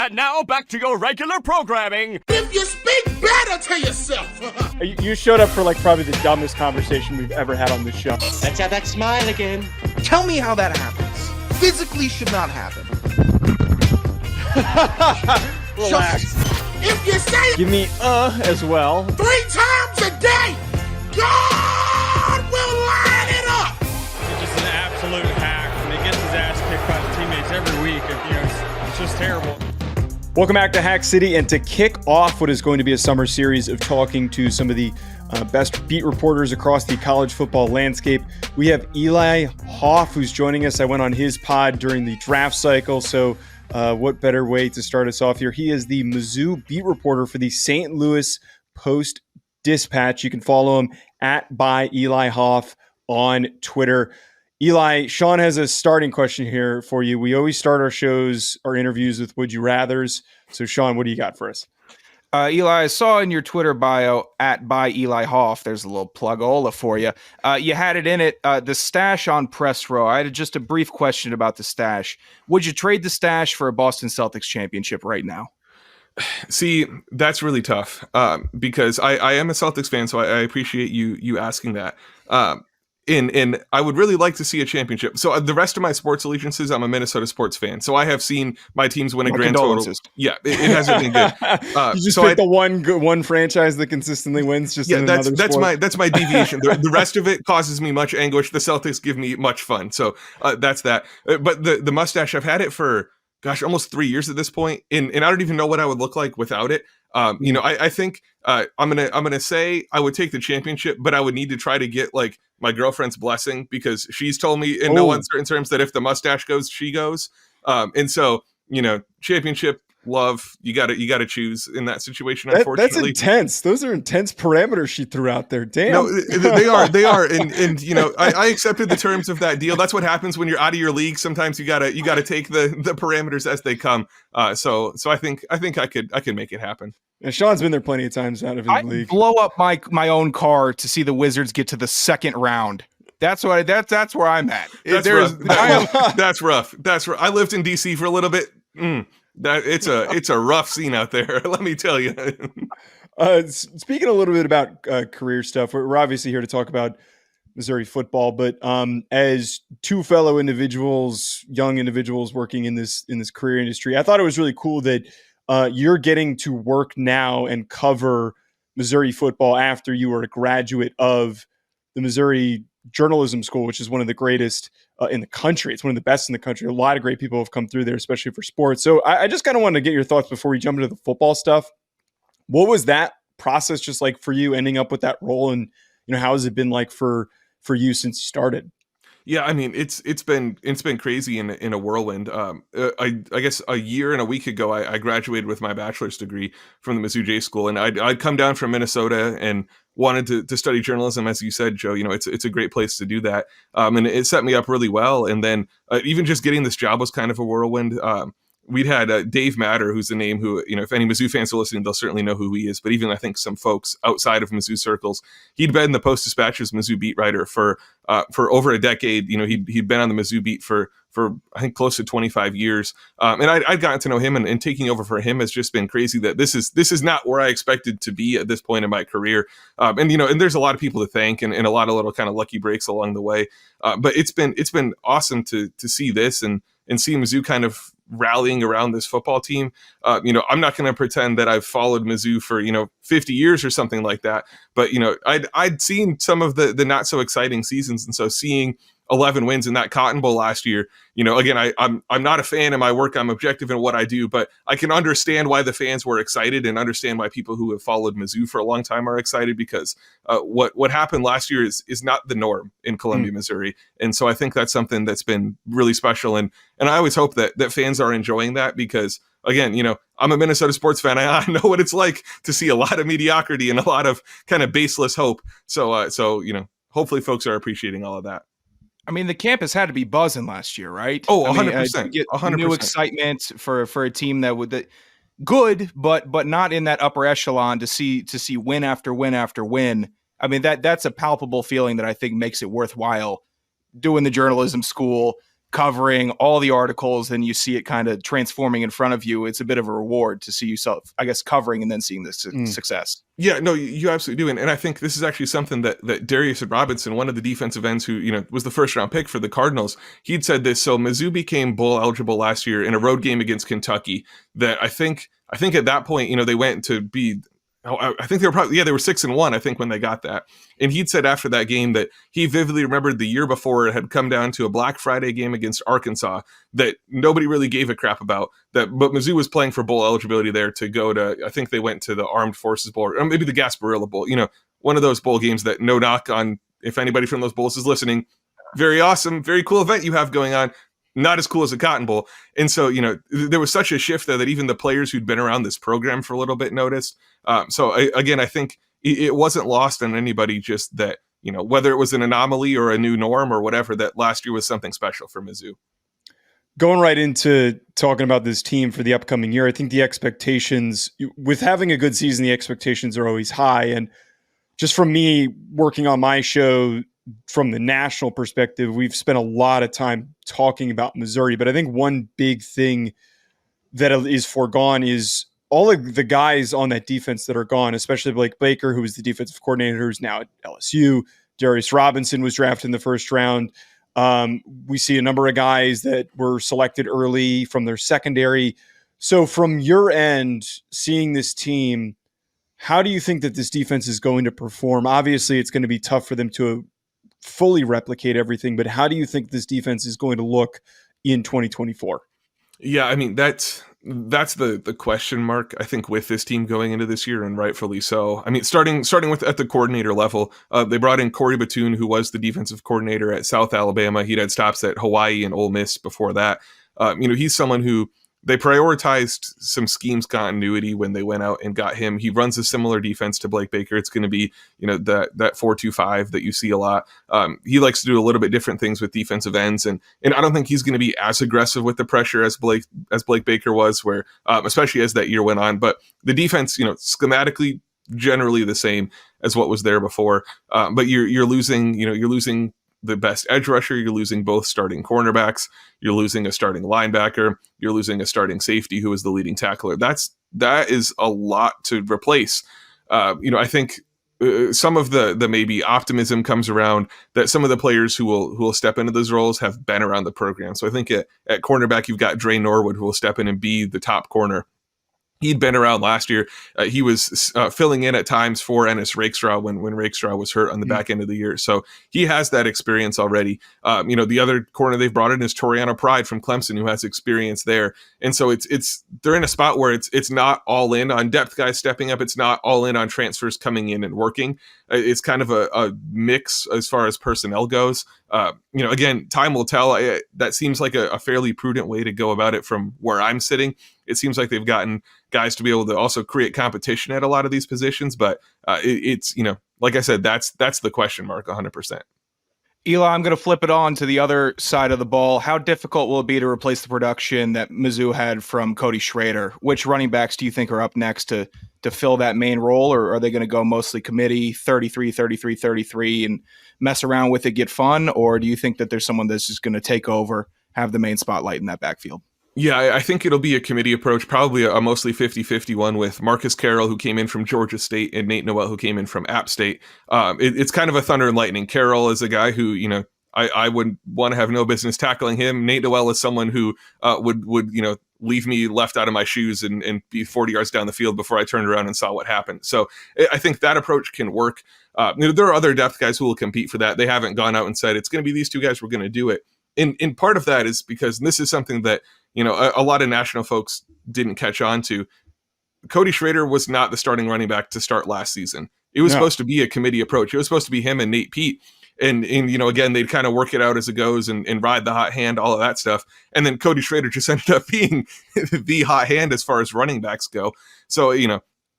And now back to your regular programming. If you speak better to yourself. You showed up for like probably the dumbest conversation we've ever had on this show. Let's have that smile again. Tell me how that happens. Physically should not happen. Relax. If you say Give me as well. 3 times a day, God will line it up. He's just an absolute hack, and he gets his ass kicked by the teammates every week. It's just terrible. Welcome back to Hack City, and to kick off what is going to be a summer series of talking to some of the best beat reporters across the college football landscape, we have Eli Hoff, who's joining us. I went on his pod during the draft cycle, so what better way to start us off here? He is the Mizzou beat reporter for the St. Louis Post-Dispatch. You can follow him at by Eli Hoff on Twitter. Eli, Sean has a starting question here for you. We always start our interviews with Would You Rathers. So, Sean, what do you got for us? Eli, I saw in your Twitter bio at by Eli Hoff, there's a little plug-ola for you. You had it in it, the stash on press row. I had just a brief question about the stash. Would you trade the stash for a Boston Celtics championship right now? See, that's really tough because I am a Celtics fan, so I appreciate you asking that. And I would really like to see a championship. So the rest of my sports allegiances, I'm a Minnesota sports fan. So I have seen my teams win a grand total. Yeah, it hasn't been good. You just pick the one franchise that consistently wins. Just in that's my deviation. The rest of it causes me much anguish. The Celtics give me much fun. So that's that. But the mustache, I've had it for almost 3 years at this point, and I don't even know what I would look like without it. I think I'm gonna say I would take the championship, but I would need to try to get like my girlfriend's blessing because she's told me in no uncertain terms that if the mustache goes, she goes. And so championship, love, you gotta choose in that situation. Unfortunately, that's intense. Those are intense parameters she threw out there. Damn. No, they are. And I accepted the terms of that deal. That's what happens when you're out of your league. Sometimes you gotta take the parameters as they come. So I think I could make it happen. And Sean's been there plenty of times out of his league. Blow up my own car to see the Wizards get to the second round. That's where I'm at. That's rough. That's rough. I lived in DC for a little bit. It's a rough scene out there. Let me tell you. Speaking a little bit about career stuff, we're obviously here to talk about Missouri football, but as two fellow individuals, young individuals working in this career industry, I thought it was really cool that you're getting to work now and cover Missouri football after you were a graduate of the Missouri Journalism School, which is one of the greatest in the country. It's one of the best in the country. A lot of great people have come through there, especially for sports. So I just kind of wanted to get your thoughts before we jump into the football stuff. What was that process just like for you ending up with that role? And, how has it been like for you since you started? Yeah, I mean, it's been crazy in a whirlwind. I guess a year and a week ago, I graduated with my bachelor's degree from the Mizzou J School, and I'd come down from Minnesota and wanted to study journalism, as you said, Joe. It's a great place to do that, and it set me up really well. And then even just getting this job was kind of a whirlwind. We'd had Dave Matter, who's a name who, if any Mizzou fans are listening, they'll certainly know who he is. But even I think some folks outside of Mizzou circles, he'd been the Post-Dispatch's Mizzou beat writer for over a decade. He'd been on the Mizzou beat for I think close to 25 years. And I'd gotten to know him, and taking over for him has just been crazy. That this is not where I expected to be at this point in my career. And there's a lot of people to thank, and a lot of little kind of lucky breaks along the way. But it's been awesome to see this and see Mizzou kind of rallying around this football team. I'm not going to pretend that I've followed Mizzou for 50 years or something like that, but I'd seen some of the not so exciting seasons, and so seeing 11 wins in that Cotton Bowl last year. Again, I'm not a fan of my work. I'm objective in what I do, but I can understand why the fans were excited and understand why people who have followed Mizzou for a long time are excited, because what happened last year is not the norm in Columbia, Missouri. And so I think that's something that's been really special. And I always hope that fans are enjoying that, because again, I'm a Minnesota sports fan. I know what it's like to see a lot of mediocrity and a lot of kind of baseless hope. So hopefully folks are appreciating all of that. I mean, the campus had to be buzzing last year, right? Oh, 100%. 100%. New excitement for a team that good, but not in that upper echelon to see win after win after win. I mean, that's a palpable feeling that I think makes it worthwhile doing the journalism school, covering all the articles and you see it kind of transforming in front of you. It's a bit of a reward to see yourself, I guess, covering and then seeing the success. Yeah, no, you absolutely do. And I think this is actually something that Darius Robinson, one of the defensive ends who, was the first round pick for the Cardinals, he'd said this. So Mizzou became bowl eligible last year in a road game against Kentucky that I think at that point, they went to be, I think they were they were 6-1, I think, when they got that. And he'd said after that game that he vividly remembered the year before it had come down to a Black Friday game against Arkansas that nobody really gave a crap about. But Mizzou was playing for bowl eligibility there to go to, I think they went to the Armed Forces Bowl, or maybe the Gasparilla Bowl, one of those bowl games that, no knock on if anybody from those bowls is listening, very awesome, very cool event you have going on. Not as cool as a Cotton Bowl. And so, there was such a shift there that even the players who'd been around this program for a little bit noticed. I think it wasn't lost on anybody just that, whether it was an anomaly or a new norm or whatever, that last year was something special for Mizzou. Going right into talking about this team for the upcoming year, I think the expectations, with having a good season, the expectations are always high. And just from me working on my show, from the national perspective, we've spent a lot of time talking about Missouri, but I think one big thing that is foregone is all of the guys on that defense that are gone, especially Blake Baker, who was the defensive coordinator, who's now at LSU. Darius Robinson was drafted in the first round. We see a number of guys that were selected early from their secondary. So from your end, seeing this team, how do you think that this defense is going to perform? Obviously, it's going to be tough for them to fully replicate everything, but how do you think this defense is going to look in 2024? Yeah, I mean, that's the question mark, I think, with this team going into this year, and rightfully so. I mean, starting with at the coordinator level, they brought in Corey Batoon, who was the defensive coordinator at South Alabama. He'd had stops at Hawaii and Ole Miss before that. He's someone who they prioritized some schemes continuity when they went out and got him. He runs a similar defense to Blake Baker. It's going to be, that 4-2-5 that you see a lot. He likes to do a little bit different things with defensive ends, and I don't think he's going to be as aggressive with the pressure as Blake Baker was, where especially as that year went on. But the defense, schematically, generally the same as what was there before. But you're losing the best edge rusher, you're losing both starting cornerbacks, you're losing a starting linebacker, you're losing a starting safety who is the leading tackler. That is a lot to replace. I think some of the maybe optimism comes around that some of the players who will step into those roles have been around the program. So I think at cornerback, you've got Dre Norwood, who will step in and be the top corner. He'd been around last year. He was filling in at times for Ennis Rakestraw when Rakestraw was hurt on the back end of the year. So he has that experience already. The other corner they've brought in is Toriano Pride from Clemson, who has experience there. And so they're in a spot where it's not all in on depth guys stepping up. It's not all in on transfers coming in and working. It's kind of a mix as far as personnel goes. Again, time will tell. That seems like a fairly prudent way to go about it from where I'm sitting. It seems like they've gotten guys to be able to also create competition at a lot of these positions. But it's like I said, that's the question mark 100%. Eli, I'm going to flip it on to the other side of the ball. How difficult will it be to replace the production that Mizzou had from Cody Schrader? Which running backs do you think are up next to fill that main role, or are they going to go mostly committee 33, 33, 33 and mess around with it, get fun? Or do you think that there's someone that's just going to take over, have the main spotlight in that backfield? Yeah, I think it'll be a committee approach, probably a mostly 50-50 one with Marcus Carroll, who came in from Georgia State, and Nate Noel, who came in from App State. It's kind of a thunder and lightning. Carroll is a guy who, I would want to have no business tackling him. Nate Noel is someone who would leave me left out of my shoes and be 40 yards down the field before I turned around and saw what happened. So I think that approach can work. There are other depth guys who will compete for that. They haven't gone out and said, it's going to be these two guys, we're going to do it. And part of that is because this is something that, a lot of national folks didn't catch on to. Cody Schrader was not the starting running back to start last season. It was supposed to be a committee approach. It was supposed to be him and Nate Pete. And again, they'd kind of work it out as it goes and ride the hot hand, all of that stuff. And then Cody Schrader just ended up being the hot hand as far as running backs go. So,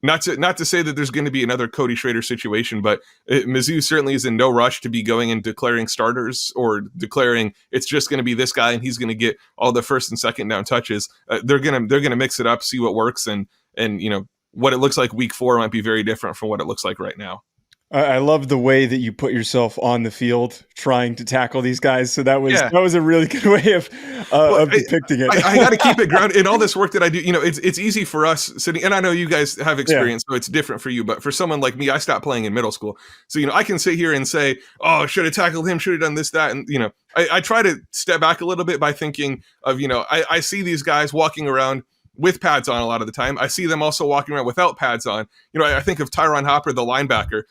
not to say that there's going to be another Cody Schrader situation, but Mizzou certainly is in no rush to be going and declaring starters or declaring it's just going to be this guy and he's going to get all the first and second down touches. They're gonna mix it up, see what works, and what it looks like week 4 might be very different from what it looks like right now. I love the way that you put yourself on the field trying to tackle these guys. So that was a really good way of depicting it. I got to keep it grounded in all this work that I do. It's easy for us sitting, and I know you guys have experience, so it's different for you. But for someone like me, I stopped playing in middle school, so I can sit here and say, "Oh, should have tackled him, should have done this, that," and I try to step back a little bit by thinking of I see these guys walking around with pads on a lot of the time. I see them also walking around without pads on. I think of Tyron Hopper, the linebacker.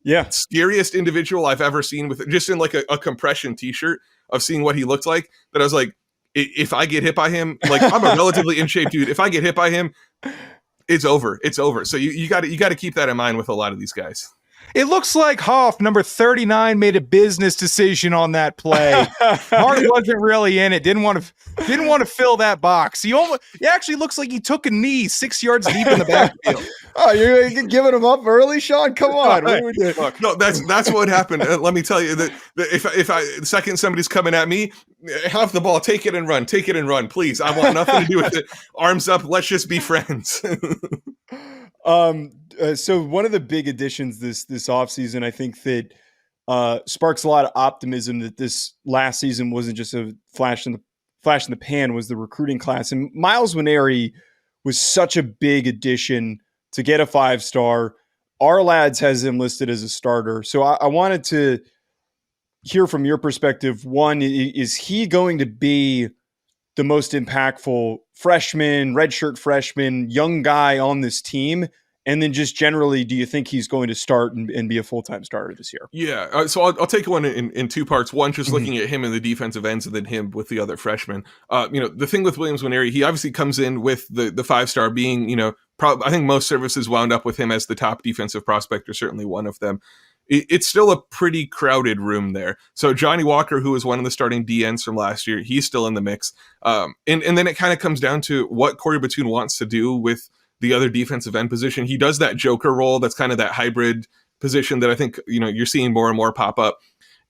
Yeah. Scariest individual I've ever seen with just in like a compression t-shirt of seeing what he looked like, that I was like, if I get hit by him, like I'm a relatively in shape dude. If I get hit by him, it's over. It's over. So you got to keep that in mind with a lot of these guys. It looks like Hoff, number 39, made a business decision on that play. Hart wasn't really in it. Didn't want to fill that box. It actually looks like he took a knee 6 yards deep in the backfield. Oh, you're giving him up early, Sean? Come on. What are we doing? Look, no, that's what happened. Let me tell you that if the second somebody's coming at me, have the ball, take it and run, please. I want nothing to do with it. Arms up. Let's just be friends. So one of the big additions this offseason, I think that sparks a lot of optimism that this last season wasn't just a flash in the pan, was the recruiting class. And Miles Nwaneri was such a big addition to get a 5-star. Our Lads has him listed as a starter. So I wanted to hear from your perspective. One, is he going to be the most impactful freshman, redshirt freshman, young guy on this team? And then just generally, do you think he's going to start and be a full-time starter this year? Yeah. So I'll take one in two parts. One, just looking at him in the defensive ends, and then him with the other freshmen. The thing with Williams Nwaneri, he obviously comes in with the 5-star being, I think most services wound up with him as the top defensive prospect, or certainly one of them. It's still a pretty crowded room there. So Johnny Walker, who was one of the starting DNs from last year, he's still in the mix. And then it kind of comes down to what Corey Batoon wants to do with the other defensive end position. He does that joker role. That's kind of that hybrid position that I think, you're seeing more and more pop up.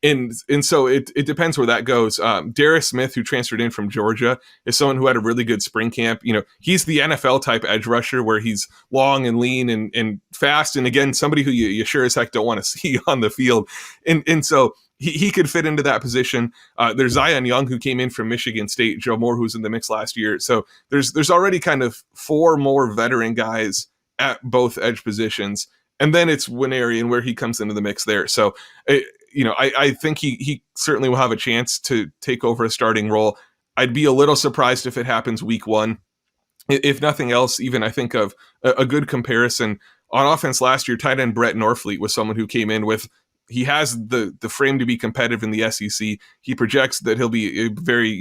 And so it depends where that goes. Darius Smith, who transferred in from Georgia, is someone who had a really good spring camp. He's the NFL type edge rusher where he's long and lean and fast. And again, somebody who you sure as heck don't want to see on the field. And so he could fit into that position. There's Zion Young, who came in from Michigan State, Joe Moore, who's in the mix last year. So there's already kind of 4 more veteran guys at both edge positions. And then it's Nwaneri and where he comes into the mix there. So, I think he certainly will have a chance to take over a starting role. I'd be a little surprised if it happens week 1. If nothing else, even I think of a good comparison on offense last year, tight end Brett Norfleet was someone who came in with, he has the frame to be competitive in the SEC. He projects that he'll be a very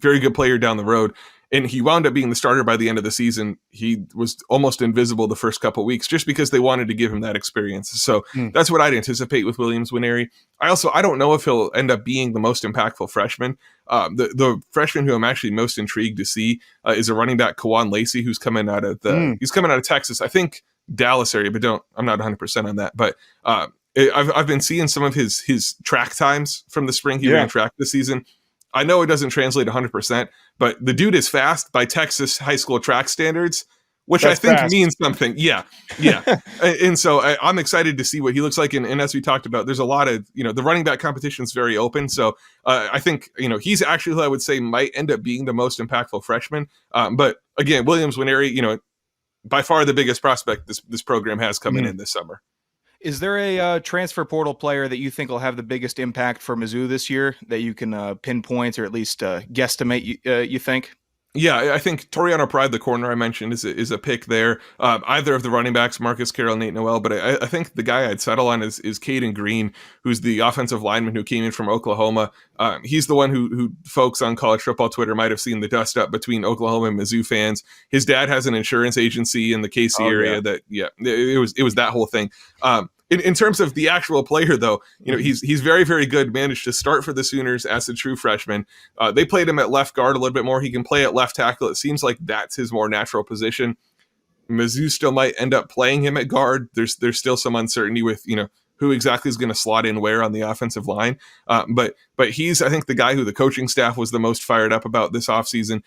good player down the road. And he wound up being the starter by the end of the season. He was almost invisible the first couple of weeks just because they wanted to give him that experience. So that's what I'd anticipate with Williams Nwaneri. I don't know if he'll end up being the most impactful freshman. The freshman who I'm actually most intrigued to see is a running back, Kawan Lacey, who's coming out of he's coming out of Texas, I think Dallas area, but I'm not 100% on that. But I've been seeing some of his track times from the spring. He ran track this season. I know it doesn't translate 100%, but the dude is fast by Texas high school track standards, which I think means something. Yeah. And so I'm excited to see what he looks like. And as we talked about, there's a lot of, the running back competition is very open. So I think, he's actually who I would say might end up being the most impactful freshman. But again, Williams Nwaneri, by far the biggest prospect this program has coming in this summer. Is there a transfer portal player that you think will have the biggest impact for Mizzou this year that you can pinpoint or at least guesstimate, you think? Yeah, I think Toriano Pride, the corner I mentioned, is a pick there. Either of the running backs, Marcus Carroll, Nate Noel, but I think the guy I'd settle on is Caden Green, who's the offensive lineman who came in from Oklahoma. He's the one who folks on college football Twitter might have seen the dust up between Oklahoma and Mizzou fans. His dad has an insurance agency in the KC area. It was that whole thing. In terms of the actual player, though, he's very, very good. Managed to start for the Sooners as a true freshman. They played him at left guard a little bit more. He can play at left tackle. It seems like that's his more natural position. Mizzou still might end up playing him at guard. There's still some uncertainty with who exactly is going to slot in where on the offensive line. But he's, I think, the guy who the coaching staff was the most fired up about this offseason.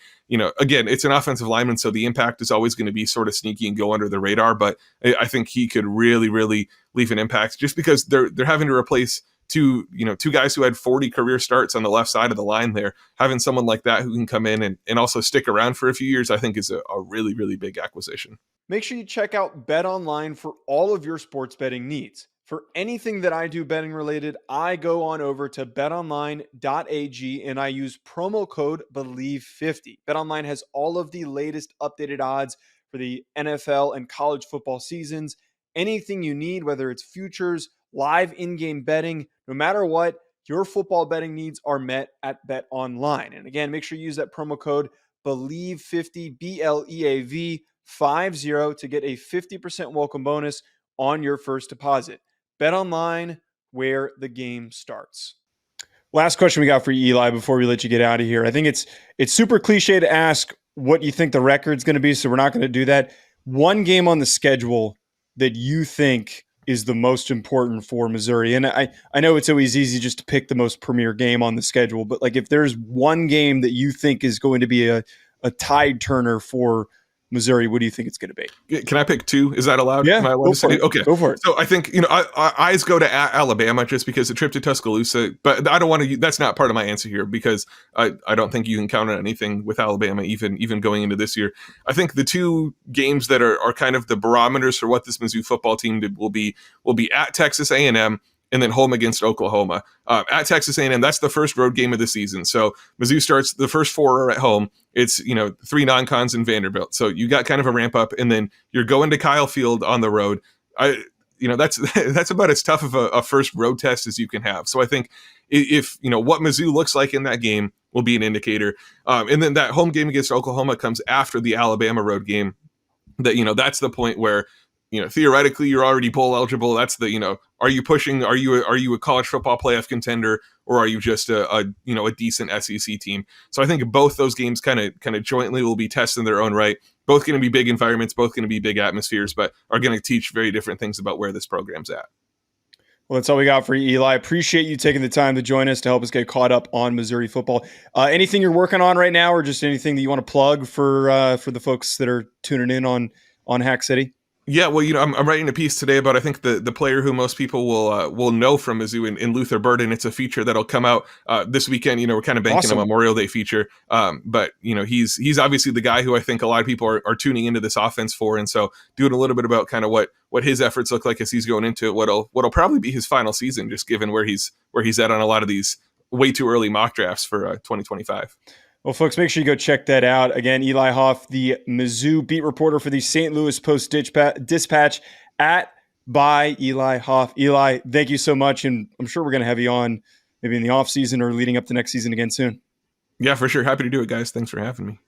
Again, it's an offensive lineman, so the impact is always going to be sort of sneaky and go under the radar. But I think he could really, really leave an impact just because they're having to replace two guys who had 40 career starts on the left side of the line there. Having someone like that who can come in and also stick around for a few years, I think is a really, really big acquisition. Make sure you check out Bet Online for all of your sports betting needs. For anything that I do betting related, I go on over to betonline.ag and I use promo code BELIEVE50. BetOnline has all of the latest updated odds for the NFL and college football seasons. Anything you need, whether it's futures, live in-game betting, no matter what, your football betting needs are met at BetOnline. And again, make sure you use that promo code BELIEVE50, BLEAV50 to get a 50% welcome bonus on your first deposit. BetOnline, where the game starts. Last question we got for you, Eli, before we let you get out of here. I think it's super cliche to ask what you think the record's going to be, so we're not going to do that. One game on the schedule that you think is the most important for Missouri. And I know it's always easy just to pick the most premier game on the schedule, but like if there's one game that you think is going to be a tide turner for Missouri, what do you think it's going to be? Can I pick two? Is that allowed? Yeah, go for it. Okay, go for it. So I think eyes go to Alabama just because the trip to Tuscaloosa, but I don't want to. That's not part of my answer here because I don't think you can count on anything with Alabama, even going into this year. I think the two games that are kind of the barometers for what this Mizzou football team will be at Texas A&M. And then home against Oklahoma. At Texas A&M, that's the first road game of the season. So Mizzou starts, the first four are at home. It's, 3 non-cons in Vanderbilt. So you got kind of a ramp up, and then you're going to Kyle Field on the road. That's about as tough of a first road test as you can have. So I think if what Mizzou looks like in that game will be an indicator. And then that home game against Oklahoma comes after the Alabama road game. That's the point where, theoretically you're already bowl eligible. That's are you pushing? Are you a college football playoff contender, or are you just a decent SEC team? So I think both those games kind of jointly will be tested in their own right. Both going to be big environments, both going to be big atmospheres, but are going to teach very different things about where this program's at. Well, that's all we got for you, Eli. Appreciate you taking the time to join us to help us get caught up on Missouri football. Anything you're working on right now, or just anything that you want to plug for the folks that are tuning in on Hack City? Yeah, well, I'm writing a piece today about, I think, the player who most people will know from Mizzou in Luther Burden. It's a feature that'll come out this weekend. We're kind of banking Awesome. a Memorial Day feature. But he's obviously the guy who I think a lot of people are tuning into this offense for. And so doing a little bit about kind of what his efforts look like as he's going into it, what'll probably be his final season, just given where he's at on a lot of these way too early mock drafts for 2025. Well, folks, make sure you go check that out. Again, Eli Hoff, the Mizzou beat reporter for the St. Louis Post-Dispatch by Eli Hoff. Eli, thank you so much, and I'm sure we're going to have you on maybe in the offseason or leading up to next season again soon. Yeah, for sure. Happy to do it, guys. Thanks for having me.